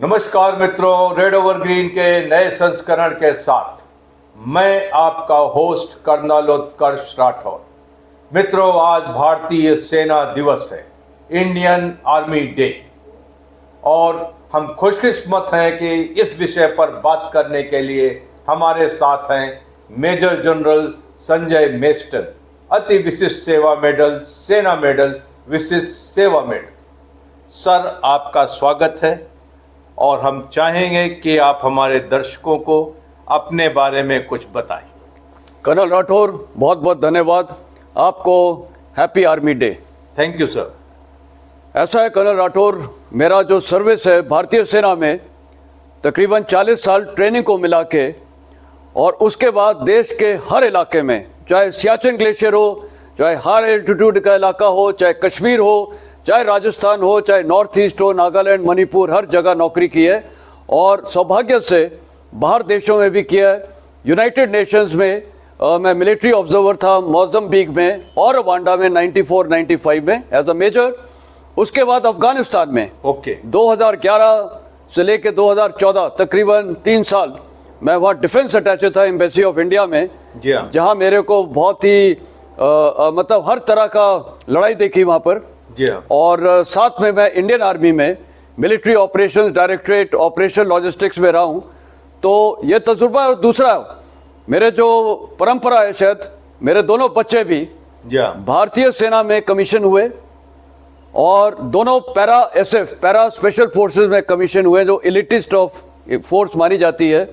नमस्कार मित्रों, red over green के नए संस्करण के साथ मैं आपका होस्ट कर्नल उत्कर्ष राठौर। मित्रों, आज भारतीय सेना दिवस है, इंडियन आर्मी डे, और हम खुशकिस्मत हैं कि इस विषय पर बात करने के लिए हमारे साथ हैं मेजर जनरल संजय मेस्टन, अति विशिष्ट सेवा मेडल, सेना मेडल, विशिष्ट सेवा मेडल। सर, आपका स्वागत है और हम चाहेंगे कि आप हमारे दर्शकों को अपने बारे में कुछ बताएं। कर्नल राठौर, बहुत बहुत धन्यवाद आपको। Happy army day. Thank you sir. ऐसा है कर्नल राठौर, मेरा जो सर्विस है भारतीय सेना में तकरीबन 40 साल ट्रेनिंग को मिला के, और उसके बाद देश के हर इलाके में, चाहे सियाचिन ग्लेशियर हो, चाहे हाई एल्टीट्यूड का इलाका हो, चाहे कश्मीर हो, चाहे राजस्थान हो, चाहे नॉर्थ ईस्ट हो, नागालैंड, मणिपुर, हर जगह नौकरी की है। और सौभाग्य से बाहर देशों में भी किया है। यूनाइटेड नेशंस में मैं मिलिट्री ऑब्जर्वर था, मोज़म्बिक में और रवांडा में 94-95 में एज अ मेजर। उसके बाद अफगानिस्तान में 2011 से लेकर 2014 तकरीबन 3 साल मैं वहाँ डिफेंस अटैचे था एम्बेसी ऑफ इंडिया में, जहाँ मेरे को बहुत ही मतलब हर तरह का लड़ाई देखी वहाँ पर। और साथ में मैं इंडियन आर्मी में military operations directorate operation logistics में रहा हूँ। तो ये तजुर्बा। और दूसरा, मेरे जो परंपरा है, शायद मेरे दोनों बच्चे भी भारतीय सेना में कमीशन हुए और दोनों para SF para special forces में कमीशन हुए, जो एलिटिस्ट ऑफ फोर्स मानी जाती है।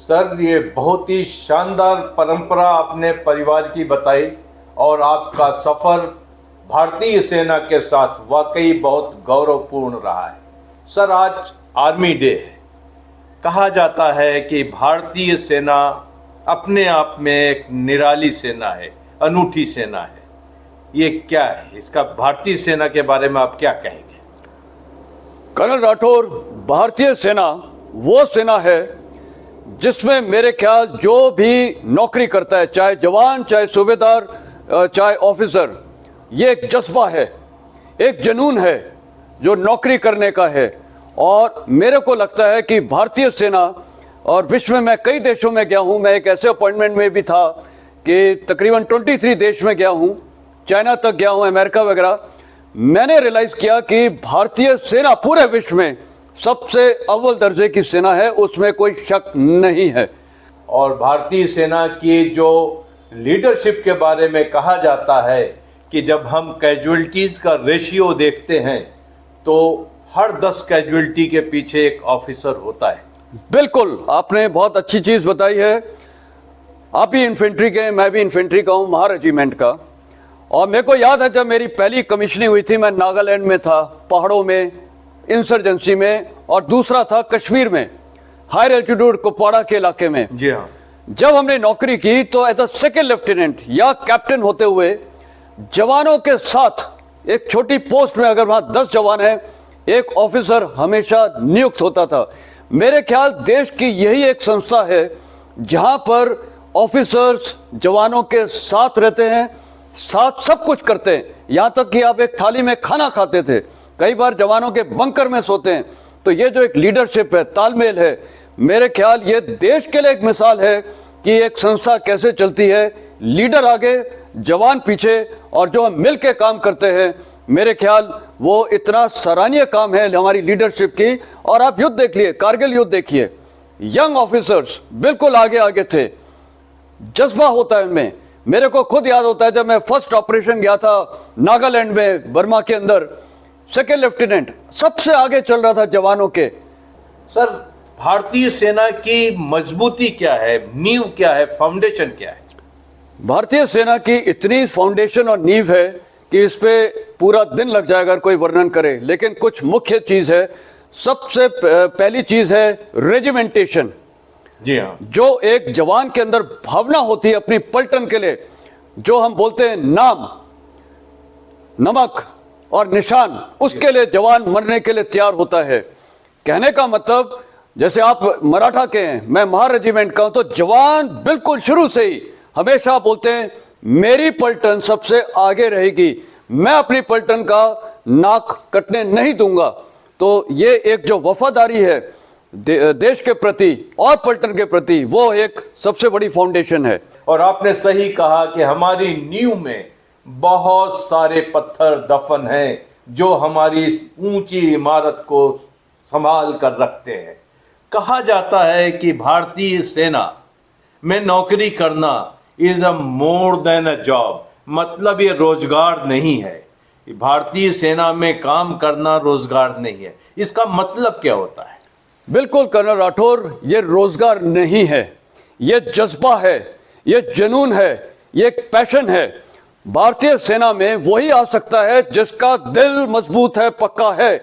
सर, ये बहुत ही शानदार परंपरा आपने परिवार की बताई और आपका सफर भारतीय सेना के साथ वाकई बहुत गौरवपूर्ण रहा है। सर, आज आर्मी डे है। कहा जाता है कि भारतीय सेना अपने आप में एक निराली सेना है, अनूठी सेना है। ये क्या है? इसका भारतीय सेना के बारे में आप क्या कहेंगे? कर्नल राठौर, भारतीय सेना वो सेना है जिसमें मेरे ख्याल जो भी नौकरी करता है, चाहे जवान, चाहे सूबेदार, चाहे ऑफिसर, ये एक जज्बा है, एक जुनून है जो नौकरी करने का है। और मेरे को लगता है कि भारतीय सेना, और विश्व में मैं कई देशों में गया हूँ, मैं एक ऐसे अपॉइंटमेंट में भी था कि तकरीबन 23 देश में गया हूँ, चाइना तक गया हूँ, अमेरिका वगैरह। मैंने रियलाइज़ किया कि भारतीय सेना पूरे विश्व में सबसे अव्वल दर्जे की सेना है, उसमें कोई शक नहीं है। और भारतीय सेना की जो लीडरशिप के बारे में कहा जाता है कि जब हम कैजुअल्टीज़ का रेशियो देखते हैं तो हर 10 कैजुअल्टी के पीछे एक ऑफिसर होता है। बिल्कुल, आपने बहुत अच्छी चीज़ बताई है। आप भी इन्फेंट्री के, मैं भी इन्फेंट्री का हूँ, महार रेजिमेंट का। और मेरे को याद है जब मेरी पहली कमीशनिंग हुई थी, मैं नागालैंड में था, पहाड़ों में, इंसर्जेंसी में, और दूसरा था कश्मीर में, हाई एल्टीट्यूड कुपवाड़ा के इलाके में। जी हाँ। जब हमने नौकरी की तो एज अ सेकेंड लेफ्टिनेंट या कैप्टन होते हुए जवानों के साथ एक छोटी पोस्ट में, अगर वहाँ 10 जवान हैं, एक ऑफिसर हमेशा नियुक्त होता था। मेरे ख्याल देश की यही एक संस्था है जहाँ पर ऑफिसर्स जवानों के साथ रहते हैं, साथ सब कुछ करते हैं। यहाँ तक कि आप एक थाली में खाना खाते थे, कई बार जवानों के बंकर में सोते हैं। तो ये जो एक लीडरशिप है, तालमेल है, मेरे ख्याल ये देश के लिए एक मिसाल है कि एक संस्था कैसे चलती है, लीडर आगे, जवान पीछे, और जो हम मिल के काम करते हैं। मेरे ख्याल वो इतना सराहनीय काम है हमारी लीडरशिप की। और आप युद्ध देखिए, कारगिल युद्ध देखिए, यंग ऑफिसर्स बिल्कुल आगे आगे थे, जज्बा होता है उनमें। मेरे को खुद याद होता है जब मैं फर्स्ट ऑपरेशन गया था नागालैंड में, बर्मा के अंदर, सेकेंड लेफ्टिनेंट सबसे आगे चल रहा था जवानों के। सर, भारतीय सेना की मजबूती क्या है, नींव क्या है, फाउंडेशन क्या है? भारतीय सेना की इतनी फाउंडेशन और नींव है कि इस पे पूरा दिन लग जाएगा अगर कोई वर्णन करे, लेकिन कुछ मुख्य चीज़ है। सबसे पहली चीज़ है रेजिमेंटेशन। जी हाँ। जो एक जवान के अंदर भावना होती है अपनी पलटन के लिए, जो हम बोलते हैं नाम, नमक और निशान, उसके लिए जवान मरने के लिए तैयार होता है। कहने का मतलब, जैसे आप मराठा के हैं, मैं महार रेजिमेंट का हूं, तो जवान बिल्कुल शुरू से ही हमेशा बोलते हैं मेरी पलटन सबसे आगे रहेगी, मैं अपनी पलटन का नाक कटने नहीं दूंगा। तो ये एक जो वफादारी है, देश के प्रति और पलटन के प्रति वो एक सबसे बड़ी फाउंडेशन है। और आपने सही कहा कि हमारी नींव में बहुत सारे पत्थर दफन हैं जो हमारी इस ऊंची इमारत को संभाल कर रखते हैं। कहा जाता है कि भारतीय सेना में नौकरी करना is a more than a job, मतलब ये रोजगार नहीं है। भारतीय सेना में काम करना रोजगार नहीं है। इसका मतलब क्या होता है? बिल्कुल कर्नल राठौर, ये रोजगार नहीं है, ये जज्बा है, ये जुनून है, ये एक पैशन है। भारतीय सेना में वही आ सकता है जिसका दिल मजबूत है, पक्का है।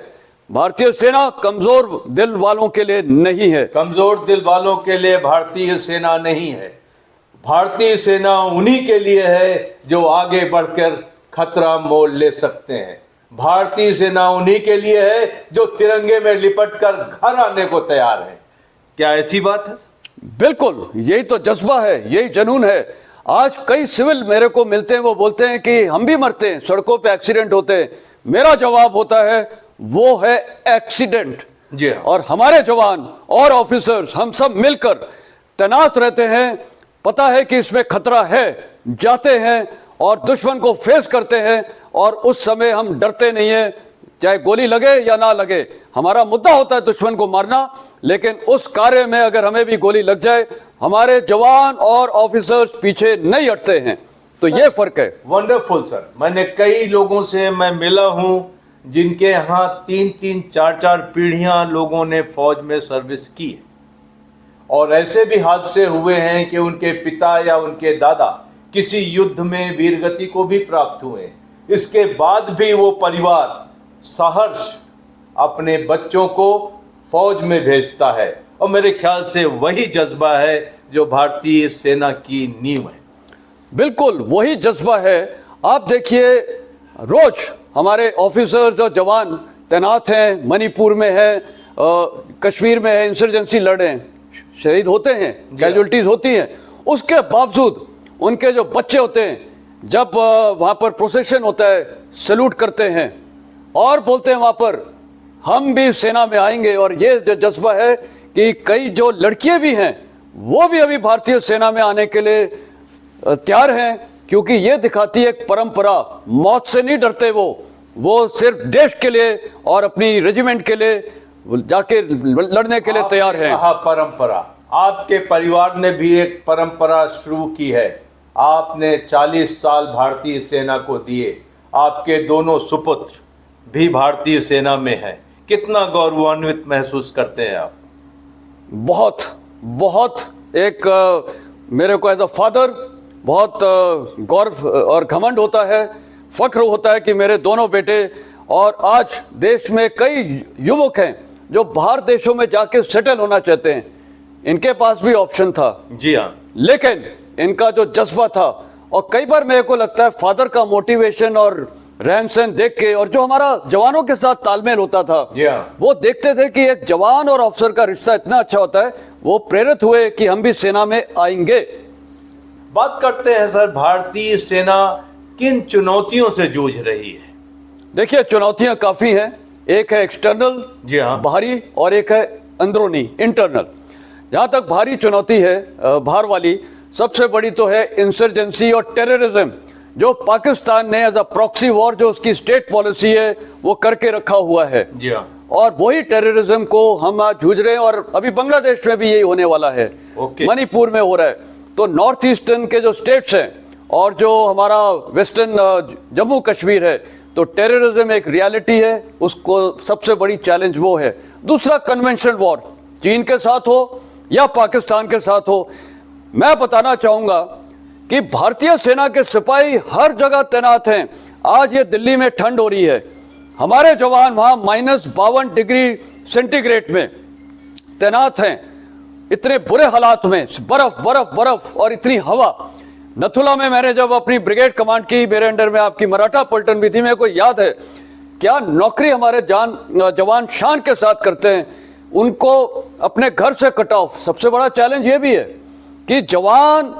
भारतीय सेना कमजोर दिल वालों के लिए नहीं है। कमजोर दिल वालों के लिए भारतीय सेना नहीं है। भारतीय सेना उन्हीं के लिए है जो आगे बढ़कर खतरा मोल ले सकते हैं। भारतीय सेना उन्हीं के लिए है जो तिरंगे में लिपटकर घर आने को तैयार है। क्या ऐसी बात है? बिल्कुल, यही तो जज्बा है, यही जुनून है। आज कई सिविल मेरे को मिलते हैं, वो बोलते हैं कि हम भी मरते हैं, सड़कों पे एक्सीडेंट होते हैं। मेरा जवाब होता है वो है एक्सीडेंट। जी हाँ। और हमारे जवान और ऑफिसर्स हम सब मिलकर तैनात रहते हैं। पता है कि इसमें खतरा है, जाते हैं और दुश्मन को फेस करते हैं, और उस समय हम डरते नहीं है, चाहे गोली लगे या ना लगे। हमारा मुद्दा होता है दुश्मन को मारना, लेकिन उस कार्य में अगर हमें भी गोली लग जाए, हमारे जवान और ऑफिसर्स पीछे नहीं हटते हैं। तो ये फर्क है। Wonderful sir. मैंने कई लोगों से मैं मिला हूं जिनके यहाँ 3-3, 4-4 पीढ़ियां लोगों ने फौज में सर्विस की है, और ऐसे भी हादसे हुए हैं कि उनके पिता या उनके दादा किसी युद्ध में वीरगति को भी प्राप्त हुए। इसके बाद भी वो परिवार सहर्ष अपने बच्चों को फौज में भेजता है, और मेरे ख्याल से वही जज्बा है जो भारतीय सेना की नींव है। बिल्कुल वही जज्बा है। आप देखिए, रोज हमारे ऑफिसर्स और जवान तैनात हैं, मणिपुर में है, कश्मीर में है, इंसर्जेंसी लड़े हैं, शहीद होते हैं, कैजुअल्टीज होती हैं। उसके बावजूद उनके जो बच्चे होते हैं, जब वहाँ पर प्रोसेशन होता है, सैल्यूट करते हैं और बोलते हैं वहाँ पर हम भी सेना में आएंगे। और ये जो जज्बा है कि कई जो लड़कियां भी हैं वो भी अभी भारतीय सेना में आने के लिए तैयार हैं, क्योंकि ये दिखाती है एक परंपरा। मौत से नहीं डरते वो सिर्फ देश के लिए और अपनी रेजिमेंट के लिए जाके लड़ने के लिए तैयार हैं। परंपरा, आपके परिवार ने भी एक परंपरा शुरू की है। आपने 40 साल भारतीय सेना को दिए, आपके दोनों सुपुत्र भी भारतीय सेना में हैं। कितना गौरवान्वित महसूस करते हैं आप? बहुत बहुत एक मेरे को एज अ फादर बहुत गौरव और घमंड होता है, फख्र होता है कि मेरे दोनों बेटे, और आज देश में कई युवक हैं जो बाहर देशों में जाके सेटल होना चाहते हैं। इनके पास भी ऑप्शन था, जी हाँ, लेकिन इनका जो जज्बा था, और कई बार मेरे को लगता है फादर का मोटिवेशन और रहन सहन देख के, और जो हमारा जवानों के साथ तालमेल होता था, वो देखते थे कि एक जवान और अफसर का रिश्ता इतना अच्छा होता है, वो प्रेरित हुए कि हम भी सेना में आएंगे। बात करते हैं सर, भारतीय सेना किन चुनौतियों से जूझ रही है? देखिए, चुनौतियां काफी हैं। एक है एक्सटर्नल, जी हाँ, बाहरी, और एक है अंदरूनी, इंटरनल। जहां तक भारी चुनौती है, बाहर वाली, सबसे बड़ी तो है इंसर्जेंसी और टेररिज्म, जो पाकिस्तान ने एज अ प्रॉक्सी वॉर, जो उसकी स्टेट पॉलिसी है, वो करके रखा हुआ है। जी हाँ, और वही टेररिज्म को हम आज जूझ रहे हैं, और अभी बांग्लादेश में भी यही होने वाला है, मणिपुर में हो रहा है। तो नॉर्थ ईस्टर्न के जो स्टेट्स हैं और जो हमारा वेस्टर्न जम्मू कश्मीर है, तो टेररिज्म एक रियलिटी है, उसको सबसे बड़ी चैलेंज वो है। दूसरा, कन्वेंशनल वॉर, चीन के साथ हो या पाकिस्तान के साथ हो। मैं बताना चाहूंगा कि भारतीय सेना के सिपाही हर जगह तैनात हैं। आज ये दिल्ली में ठंड हो रही है, हमारे जवान वहां -52 डिग्री सेंटीग्रेड में तैनात हैं, इतने बुरे हालात में, बर्फ बर्फ बर्फ और इतनी हवा। नथुला में मैंने जब अपनी ब्रिगेड कमांड की, मेरे अंडर में आपकी मराठा पलटन भी थी, मेरे को याद है क्या नौकरी हमारे जवान शान के साथ करते हैं। उनको अपने घर से कट ऑफ। सबसे बड़ा चैलेंज ये भी है कि जवान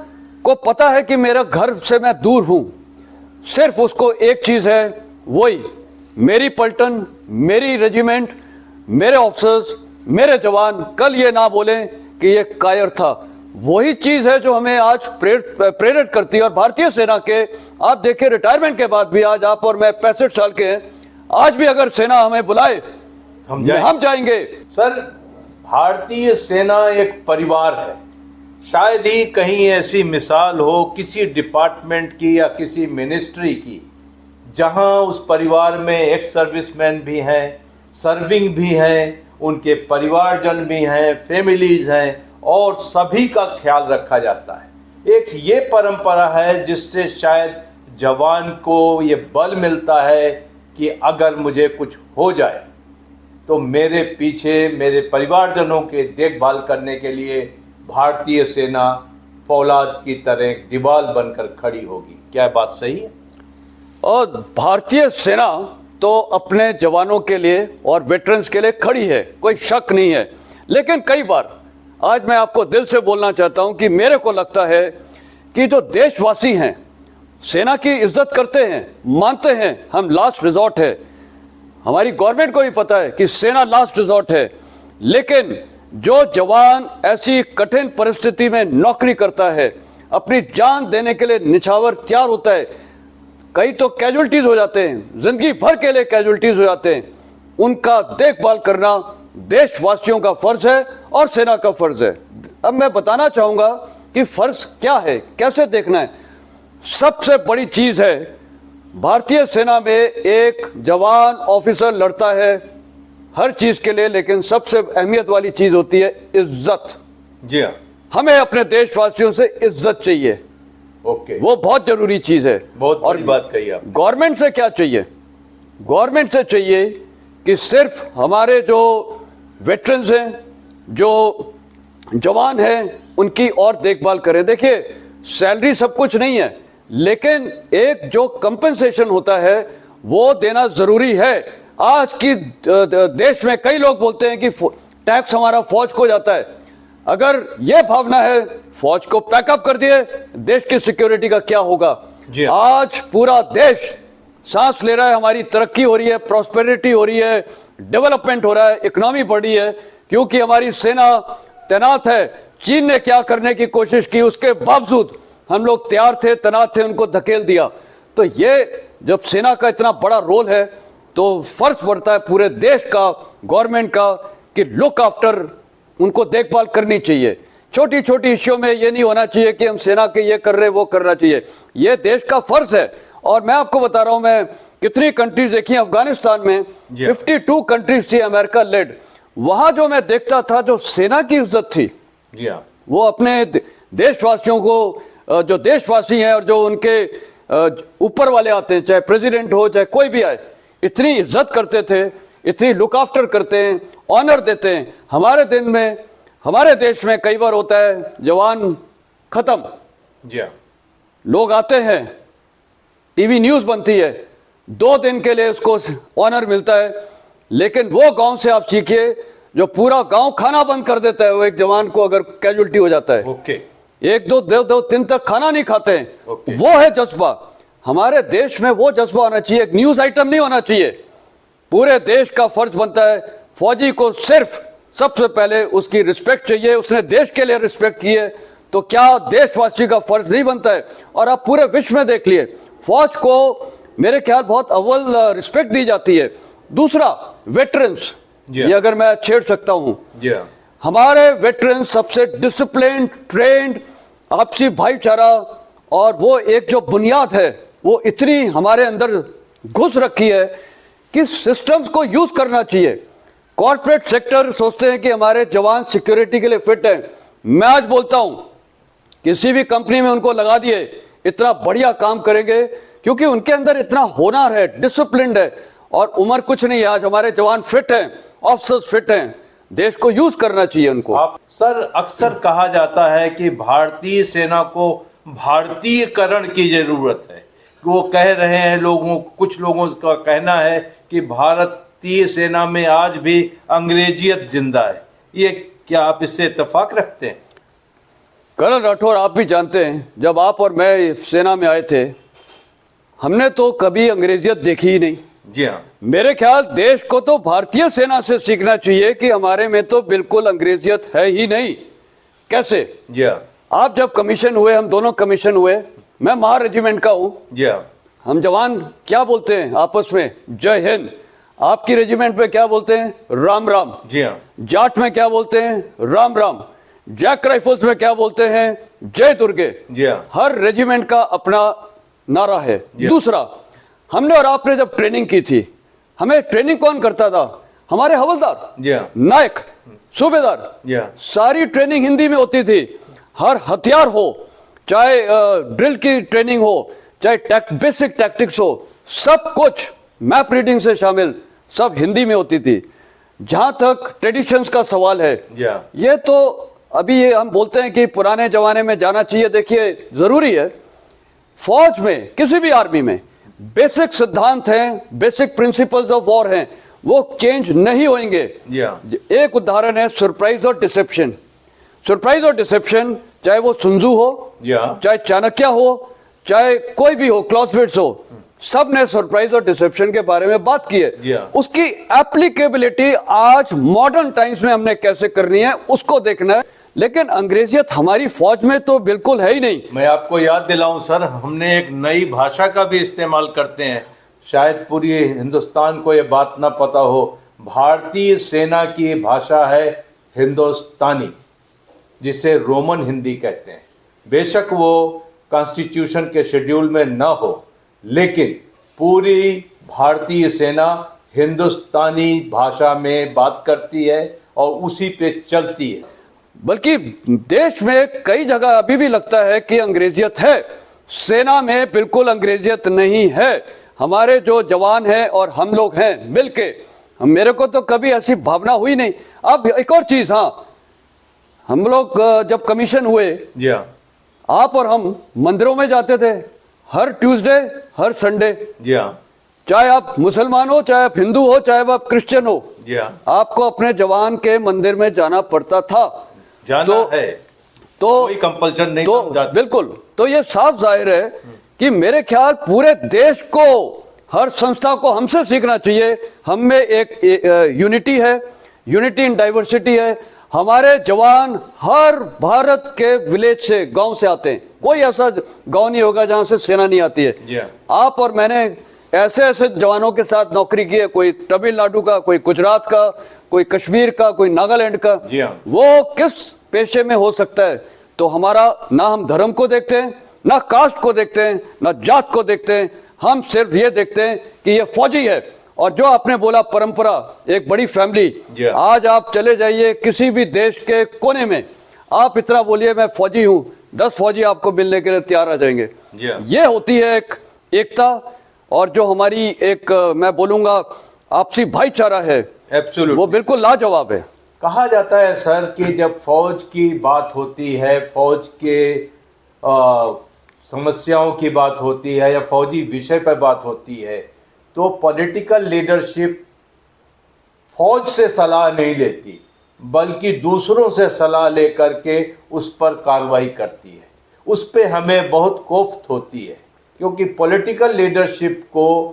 को पता है कि मेरा घर से मैं दूर हूं, सिर्फ उसको एक चीज है, वही मेरी पलटन, मेरी रेजिमेंट, मेरे ऑफिसर्स मेरे जवान कल ये ना बोलें कि ये कायर था। वही चीज है जो हमें आज प्रेरित करती है। और भारतीय सेना के आप देखिए रिटायरमेंट के बाद भी आज आप और मैं 65 साल के हैं, आज भी अगर सेना हमें बुलाए हम जाएंगे। सर, भारतीय सेना एक परिवार है। शायद ही कहीं ऐसी मिसाल हो किसी डिपार्टमेंट की या किसी मिनिस्ट्री की जहां उस परिवार में एक्स सर्विसमैन भी हैं, सर्विंग भी हैं, उनके परिवारजन भी हैं, फैमिलीज हैं और सभी का ख्याल रखा जाता है। एक ये परंपरा है जिससे शायद जवान को ये बल मिलता है कि अगर मुझे कुछ हो जाए तो मेरे पीछे मेरे परिवारजनों के देखभाल करने के लिए भारतीय सेना फौलाद की तरह दीवार बनकर खड़ी होगी। क्या बात सही है? और भारतीय सेना तो अपने जवानों के लिए और वेटरन्स के लिए खड़ी है, कोई शक नहीं है। लेकिन कई बार आज मैं आपको दिल से बोलना चाहता हूं कि मेरे को लगता है कि जो देशवासी हैं सेना की इज्जत करते हैं, मानते हैं हम लास्ट रिजॉर्ट है, हमारी गवर्नमेंट को भी पता है कि सेना लास्ट रिजॉर्ट है, लेकिन जो जवान ऐसी कठिन परिस्थिति में नौकरी करता है, अपनी जान देने के लिए निछावर तैयार होता है, कई तो कैजुअल्टीज हो जाते हैं, जिंदगी भर के लिए कैजुअल्टीज हो जाते हैं, उनका देखभाल करना देशवासियों का फर्ज है और सेना का फर्ज है। अब मैं बताना चाहूंगा कि फर्ज क्या है, कैसे देखना है। सबसे बड़ी चीज है भारतीय सेना में एक जवान ऑफिसर लड़ता है हर चीज के लिए, लेकिन सबसे अहमियत वाली चीज होती है इज्जत। जी हाँ, हमें अपने देशवासियों से इज्जत चाहिए। ओके, वो बहुत जरूरी चीज है। बहुत बड़ी बात कही आप। गवर्नमेंट से क्या चाहिए? गवर्नमेंट से चाहिए कि सिर्फ हमारे जो वेटरन्स हैं, जो जवान हैं, उनकी और देखभाल करें। देखिए सैलरी सब कुछ नहीं है, लेकिन एक जो कंपनसेशन होता है वो देना जरूरी है। आज की देश में कई लोग बोलते हैं कि टैक्स हमारा फौज को जाता है। अगर यह भावना है फौज को पैकअप कर दिए, देश की सिक्योरिटी का क्या होगा? आज पूरा देश सांस ले रहा है, हमारी तरक्की हो रही है, प्रॉस्पेरिटी हो रही है, डेवलपमेंट हो रहा है, इकोनॉमी बढ़ी है, क्योंकि हमारी सेना तैनात है। चीन ने क्या करने की कोशिश की, उसके बावजूद हम लोग तैयार थे, तैनात थे, उनको धकेल दिया। तो ये जब सेना का इतना बड़ा रोल है तो फर्ज पड़ता है पूरे देश का, गवर्नमेंट का, कि लुक आफ्टर, उनको देखभाल करनी चाहिए। छोटी छोटी इश्यू में ये नहीं होना चाहिए कि हम सेना के ये कर रहे वो करना चाहिए, ये देश का फर्ज है। और मैं आपको बता रहा हूं, मैं कितनी कंट्रीज देखी, अफगानिस्तान में 52 कंट्रीज थी अमेरिका लेड, वहां जो मैं देखता था जो सेना की इज्जत थी, वो अपने देशवासियों को, जो देशवासी हैं और जो उनके ऊपर वाले आते हैं, चाहे प्रेसिडेंट हो चाहे कोई भी आए, इतनी इज्जत करते थे, इतनी लुक आफ्टर करते हैं, ऑनर देते हैं। हमारे दिन में, हमारे देश में कई बार होता है जवान खत्म, लोग आते हैं, टीवी न्यूज बनती है, 2 दिन के लिए उसको ऑनर मिलता है, लेकिन वो गांव से आप सीखिए जो पूरा गांव खाना बंद कर देता है वो एक जवान को अगर कैजुअल्टी हो जाता है। एक दो दिन तक खाना नहीं खाते हैं। वो है जज्बा। हमारे देश में वो जज्बा होना चाहिए, एक न्यूज आइटम नहीं होना चाहिए। पूरे देश का फर्ज बनता है फौजी को सिर्फ सबसे पहले उसकी रिस्पेक्ट चाहिए, उसने देश के लिए रिस्पेक्ट की है तो क्या देशवासी का फर्ज नहीं बनता है? और आप पूरे विश्व में देख लिए, फौज को मेरे ख्याल बहुत अव्वल रिस्पेक्ट दी जाती है। दूसरा वेटरन्स, ये अगर मैं छेड़ सकता हूं, हमारे वेटरन्स सबसे डिसिप्लिन, ट्रेंड, आपसी भाईचारा, और वो एक जो बुनियाद है वो इतनी हमारे अंदर घुस रखी है कि सिस्टम्स को यूज करना चाहिए। कॉर्पोरेट सेक्टर सोचते हैं कि हमारे जवान सिक्योरिटी के लिए फिट हैं। मैं आज बोलता हूं किसी भी कंपनी में उनको लगा दिए, इतना बढ़िया काम करेंगे क्योंकि उनके अंदर इतना होनर है, डिसिप्लिन है, और उम्र कुछ नहीं है। आज हमारे जवान फिट हैं, ऑफिसर्स फिट हैं, देश को यूज करना चाहिए उनको। सर, अक्सर कहा जाता है कि भारतीय सेना को भारतीयकरण की जरूरत है। वो कह रहे हैं लोगों, कुछ लोगों का कहना है कि भारतीय सेना में आज भी अंग्रेजियत जिंदा है। ये क्या आप इससे इत्तेफाक रखते हैं? कर्नल राठौर, आप भी जानते हैं जब आप और मैं सेना में आए थे, हमने तो कभी अंग्रेजियत देखी ही नहीं। जी हाँ। मेरे ख्याल देश को तो भारतीय सेना से सीखना चाहिए कि हमारे में तो बिल्कुल अंग्रेजियत है ही नहीं। कैसे? जी हाँ। आप जब कमीशन हुए, हम दोनों कमीशन हुए, मैं महा रेजिमेंट का हूं। जी हाँ। हम जवान क्या बोलते हैं आपस में? जय हिंद। आपकी रेजिमेंट में क्या बोलते हैं? राम राम। जी हाँ। जाट में क्या बोलते हैं? राम राम। जैक राइफल्स में क्या बोलते हैं? जय दुर्गे। जी हाँ। हर रेजिमेंट का अपना नारा है। दूसरा, हमने और आपने जब ट्रेनिंग की थी, हमें ट्रेनिंग कौन करता था? हमारे हवलदार, जी हाँ। नायक, सूबेदार। जी हाँ। सारी ट्रेनिंग हिंदी में होती थी। हर हथियार हो, चाहे ड्रिल की ट्रेनिंग हो, चाहे बेसिक टैक्टिक्स हो, सब कुछ मैप रीडिंग से शामिल सब हिंदी में होती थी। जहां तक ट्रेडिशंस का सवाल है, ये तो अभी ये हम बोलते हैं कि पुराने जमाने में जाना चाहिए। देखिए, जरूरी है फौज में, किसी भी आर्मी में बेसिक सिद्धांत हैं, बेसिक प्रिंसिपल्स ऑफ वॉर हैं, वो चेंज नहीं होंगे। एक उदाहरण है सरप्राइज और डिसेप्शन। सरप्राइज और डिसेप्शन, चाहे वो सुंजू हो, चाहे चाणक्य हो, चाहे कोई भी हो, क्लॉसविट्स हो, सब ने सरप्राइज और डिसेप्शन के बारे में बात की है। उसकी एप्लीकेबिलिटी आज मॉडर्न टाइम्स में हमने कैसे करनी है उसको देखना है। लेकिन अंग्रेजियत हमारी फौज में तो बिल्कुल है ही नहीं। मैं आपको याद दिलाऊं सर, हमने एक नई भाषा का भी इस्तेमाल करते हैं। शायद पूरी हिंदुस्तान को ये बात ना पता हो, भारतीय सेना की भाषा है हिंदुस्तानी, जिसे रोमन हिंदी कहते हैं। बेशक वो कॉन्स्टिट्यूशन के शेड्यूल में ना हो, लेकिन पूरी भारतीय सेना हिंदुस्तानी भाषा में बात करती है और उसी पे चलती है। बल्कि देश में कई जगह अभी भी लगता है कि अंग्रेजियत है, सेना में बिल्कुल अंग्रेजियत नहीं है। हमारे जो जवान हैं और हम लोग हैं मिलके, मेरे को तो कभी ऐसी भावना हुई नहीं। अब एक और चीज, हाँ, हम लोग जब कमीशन हुए, जी हाँ, आप और हम मंदिरों में जाते थे हर ट्यूसडे, हर संडे। जी हाँ। चाहे आप मुसलमान हो, चाहे आप हिंदू हो, चाहे आप क्रिश्चियन हो, जी हाँ, आपको अपने जवान के मंदिर में जाना पड़ता था। जाना है, तो कोई कंपल्शन नहीं, तो बिल्कुल। तो ये साफ जाहिर है कि मेरे ख्याल पूरे देश को, हर संस्था को हमसे सीखना चाहिए। हम में एक यूनिटी है, यूनिटी इन डाइवर्सिटी है। हमारे जवान हर भारत के विलेज से, गांव से आते हैं। कोई ऐसा गांव नहीं होगा जहां से सेना नहीं आती है। आप और मैंने ऐसे ऐसे जवानों के साथ नौकरी की है, कोई तमिलनाडु का, कोई गुजरात का, कोई कश्मीर का, कोई नागालैंड का। वो किस पेशे में हो सकता है? तो हमारा, ना हम धर्म को देखते हैं, ना कास्ट को देखते हैं, ना जात को देखते हैं। हम सिर्फ ये देखते हैं कि ये फौजी है। और जो आपने बोला परंपरा, एक बड़ी फैमिली। आज आप चले जाइए किसी भी देश के कोने में, आप इतना बोलिए मैं फौजी हूं, 10 फौजी आपको मिलने के लिए तैयार आ जाएंगे। ये होती है एक एकता, और जो हमारी एक, मैं बोलूंगा, आपसी भाईचारा है, वो बिल्कुल लाजवाब है। कहा जाता है सर कि जब फौज की बात होती है, फौज के समस्याओं की बात होती है या फौजी विषय पर बात होती है, तो पॉलिटिकल लीडरशिप फौज से सलाह नहीं लेती, बल्कि दूसरों से सलाह लेकर के उस पर कार्रवाई करती है। उस पे हमें बहुत कोफ्त होती है, क्योंकि पॉलिटिकल लीडरशिप को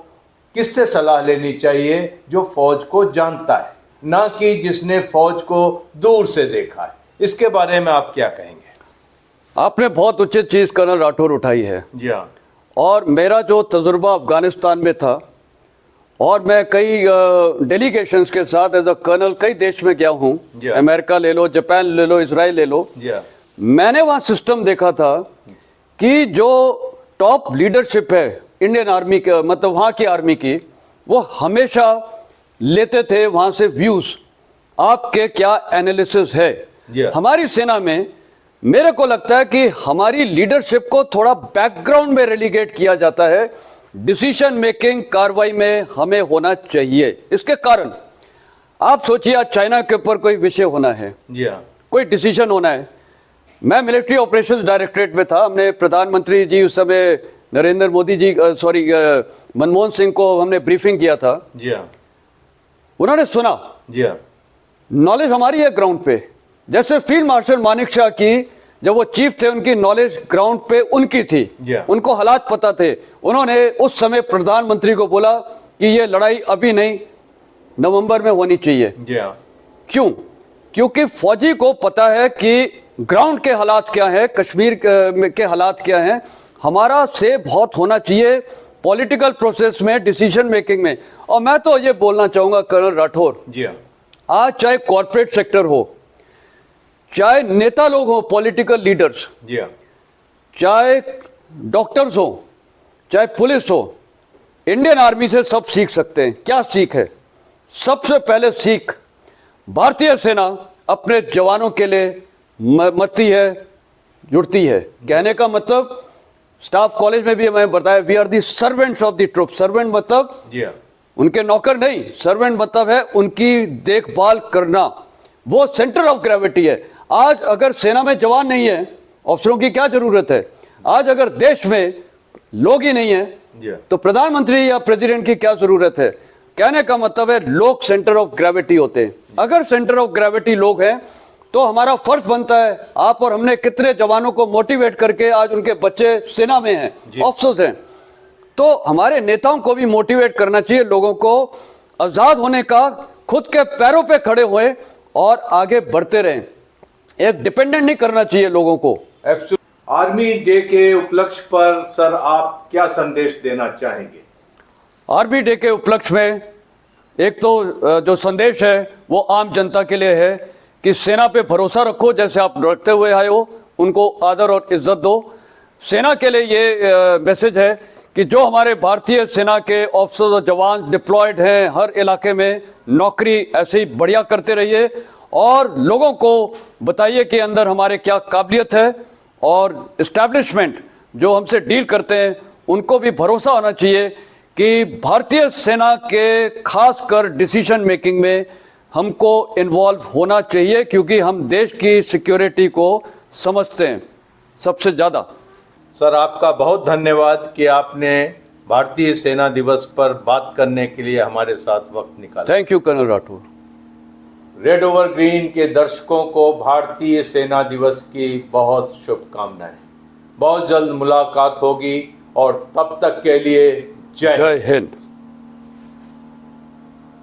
किससे सलाह लेनी चाहिए? जो फौज को जानता है, ना कि जिसने फौज को दूर से देखा है। इसके बारे में आप क्या कहेंगे? आपने बहुत उचित चीज कर्नल राठौर उठाई है। जी हाँ। और मेरा जो तजुर्बा अफगानिस्तान में था, और मैं कई डेलीगेशंस के साथ एज अ कर्नल कई देश में गया हूँ। अमेरिका ले लो, जापान ले लो, इजराइल ले लो। मैंने वहाँ सिस्टम देखा था कि जो टॉप लीडरशिप है इंडियन आर्मी के, मतलब वहाँ की आर्मी की, वो हमेशा लेते थे वहाँ से व्यूज, आपके क्या एनालिसिस है। हमारी सेना में मेरे को लगता है कि हमारी लीडरशिप को थोड़ा बैकग्राउंड में रेलीगेट किया जाता है। डिसीजन मेकिंग कार्रवाई में हमें होना चाहिए। इसके कारण आप सोचिए, आज चाइना के ऊपर कोई विषय होना है, कोई डिसीजन होना है। मैं मिलिट्री ऑपरेशंस डायरेक्टरेट में था। हमने प्रधानमंत्री जी उस समय नरेंद्र मोदी जी, मनमोहन सिंह को हमने ब्रीफिंग किया था। उन्होंने सुना। नॉलेज हमारी है ग्राउंड पे। जैसे फील्ड मार्शल मानेकशॉ की, जब वो चीफ थे, उनकी नॉलेज ग्राउंड पे उनकी थी। उनको हालात पता थे। उन्होंने उस समय प्रधानमंत्री को बोला कि ये लड़ाई अभी नहीं, नवंबर में होनी चाहिए। जी हाँ। क्यों? क्योंकि फौजी को पता है कि ग्राउंड के हालात क्या है, कश्मीर के हालात क्या हैं। हमारा से बहुत होना चाहिए पॉलिटिकल प्रोसेस में, डिसीजन मेकिंग में। और मैं तो ये बोलना चाहूँगा कर्नल राठौर, जी हाँ। आज चाहे कॉरपोरेट सेक्टर हो, चाहे नेता लोग हो, पॉलिटिकल लीडर्स, जी हाँ। चाहे डॉक्टर्स हो, चाहे पुलिस हो, इंडियन आर्मी से सब सीख सकते हैं। क्या सीख है? सबसे पहले सीख, भारतीय सेना अपने जवानों के लिए मरती है, जुड़ती है। कहने का मतलब, स्टाफ कॉलेज में भी हमें बताया, we are the servants of the troop. Servant मतलब जी हाँ। उनके नौकर नहीं, सर्वेंट मतलब है उनकी देखभाल करना। वो सेंटर ऑफ ग्रेविटी है। आज अगर सेना में जवान नहीं है, अफसरों की क्या जरूरत है? आज अगर देश में लोग ही नहीं है, तो प्रधानमंत्री या प्रेसिडेंट की क्या जरूरत है? कहने का मतलब है लोग सेंटर ऑफ ग्रेविटी होते हैं। अगर सेंटर ऑफ ग्रेविटी लोग हैं तो हमारा फर्ज बनता है, आप और हमने कितने जवानों को मोटिवेट करके आज उनके बच्चे सेना में हैं, ऑफिसर्स हैं, तो हमारे नेताओं को भी मोटिवेट करना चाहिए लोगों को आजाद होने का, खुद के पैरों पे खड़े हुए और आगे बढ़ते रहें। एक डिपेंडेंट नहीं करना चाहिए लोगों को। आर्मी डे के उपलक्ष्य पर सर आप क्या संदेश देना चाहेंगे? आर्मी डे के उपलक्ष्य में एक तो जो संदेश है वो आम जनता के लिए है कि सेना पे भरोसा रखो, जैसे आप रखते हुए आए हो, उनको आदर और इज्जत दो। सेना के लिए ये मैसेज है कि जो हमारे भारतीय सेना के ऑफिसर्स और जवान डिप्लॉयड हैं हर इलाके में, नौकरी ऐसे ही बढ़िया करते रहिए और लोगों को बताइए कि अंदर हमारे क्या काबिलियत है। और इस्टेब्लिशमेंट जो हमसे डील करते हैं उनको भी भरोसा होना चाहिए कि भारतीय सेना के खासकर डिसीजन मेकिंग में हमको इन्वॉल्व होना चाहिए, क्योंकि हम देश की सिक्योरिटी को समझते हैं सबसे ज़्यादा। सर आपका बहुत धन्यवाद कि आपने भारतीय सेना दिवस पर बात करने के लिए हमारे साथ वक्त निकाला। Thank you colonel Rathore. Red over green के दर्शकों को भारतीय सेना दिवस की बहुत शुभकामनाएं। बहुत जल्द मुलाकात होगी और तब तक के लिए जय हिंद।